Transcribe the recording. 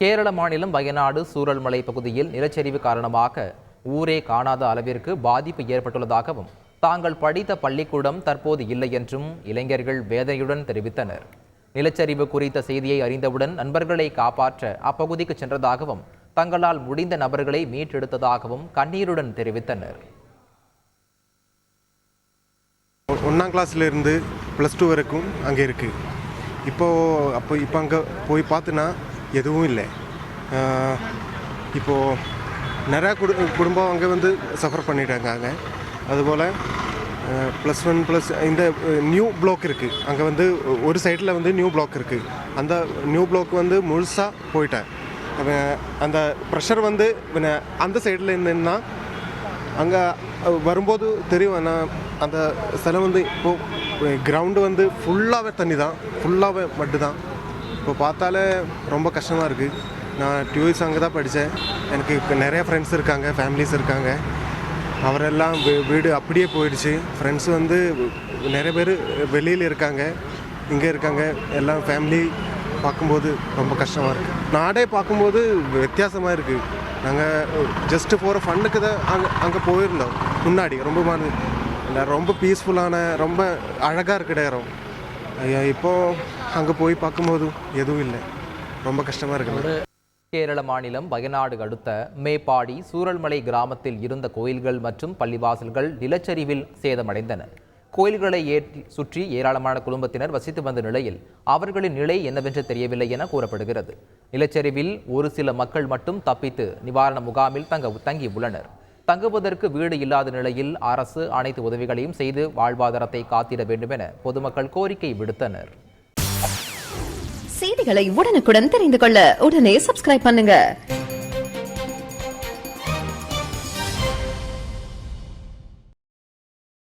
கேரள மாநிலம் வயநாடு சூரல்மலை பகுதியில் நிலச்சரிவு காரணமாக ஊரே காணாத அளவிற்கு பாதிப்பு ஏற்பட்டுள்ளதாகவும் தாங்கள் படித்த பள்ளிக்கூடம் தற்போது இல்லை என்றும் இளைஞர்கள் வேதனையுடன் தெரிவித்தனர். நிலச்சரிவு குறித்த செய்தியை அறிந்தவுடன் நண்பர்களை காப்பாற்ற அப்பகுதிக்கு சென்றதாகவும் தங்களால் முடிந்த நபர்களை மீட்டெடுத்ததாகவும் கண்ணீருடன் தெரிவித்தனர். 1ஆம் கிளாஸ்ல இருந்து +2 வரைக்கும் அங்கே இருக்குது. இப்போ அங்கே போய் பார்த்தினா எதுவும் இல்லை. இப்போது நிறையா குடும்பம் அங்கே வந்து சஃபர் பண்ணிட்டாங்க. அதுபோல் +1 இந்த நியூ பிளாக் இருக்குது. அங்கே வந்து ஒரு சைடில் வந்து நியூ பிளாக் இருக்குது. அந்த நியூ பிளாக் வந்து முழுசாக போயிட்டேன். அந்த ப்ரெஷர் வந்து அந்த சைடில் இருந்தேன்னா அங்கே வரும்போது தெரியும். அந்த ஸ்தலம் வந்து இப்போது கிரவுண்டு வந்து ஃபுல்லாகவே தண்ணி தான், ஃபுல்லாகவே மட்டு தான். இப்போ பார்த்தாலே ரொம்ப கஷ்டமாக இருக்குது. நான் டியூஸ் அங்கே தான் படித்தேன். எனக்கு இப்போ நிறையா ஃப்ரெண்ட்ஸ் இருக்காங்க, ஃபேமிலிஸ் இருக்காங்க. அவரெல்லாம் வீடு அப்படியே போயிடுச்சு. ஃப்ரெண்ட்ஸ் வந்து நிறைய பேர் வெளியில் இருக்காங்க, இங்கே இருக்காங்க. எல்லாம் ஃபேமிலி பார்க்கும்போது ரொம்ப கஷ்டமாக இருக்குது. நாடே பார்க்கும்போது வித்தியாசமாக இருக்குது. நாங்கள் ஜஸ்ட்டு போகிற ஃபண்ணுக்கு தான் அங்கே போயிருந்தோம். முன்னாடி ரொம்ப பீஸ்ஃபுல்லான ரொம்ப அழகாக இருக்கிற இடம். இப்போது அங்கே போய் பார்க்கும்போது எதுவும் இல்லை. ரொம்ப கஷ்டமாக இருக்குது. கேரள மாநிலம் வயநாடு அடுத்த மேப்பாடி சூரல்மலை கிராமத்தில் இருந்த கோயில்கள் மற்றும் பள்ளிவாசல்கள் நிலச்சரிவில் சேதமடைந்தன. கோயில்களை சுற்றி ஏராளமான குடும்பத்தினர் வசித்து வந்த நிலையில் அவர்களின் நிலை என்னவென்று தெரியவில்லை என கூறப்படுகிறது. நிலச்சரிவில் ஒரு சில மக்கள் மட்டும் தப்பித்து நிவாரண முகாமில் தங்கியுள்ளனர். தங்குவதற்கு வீடு இல்லாத நிலையில் அரசு அனைத்து உதவிகளையும் செய்து வாழ்வாதாரத்தை காத்திட வேண்டும் என பொதுமக்கள் கோரிக்கை விடுத்தனர். செய்திகளை உடனுக்குடன் தெரிந்து கொள்ள உடனே சப்ஸ்கிரைப் பண்ணுங்க.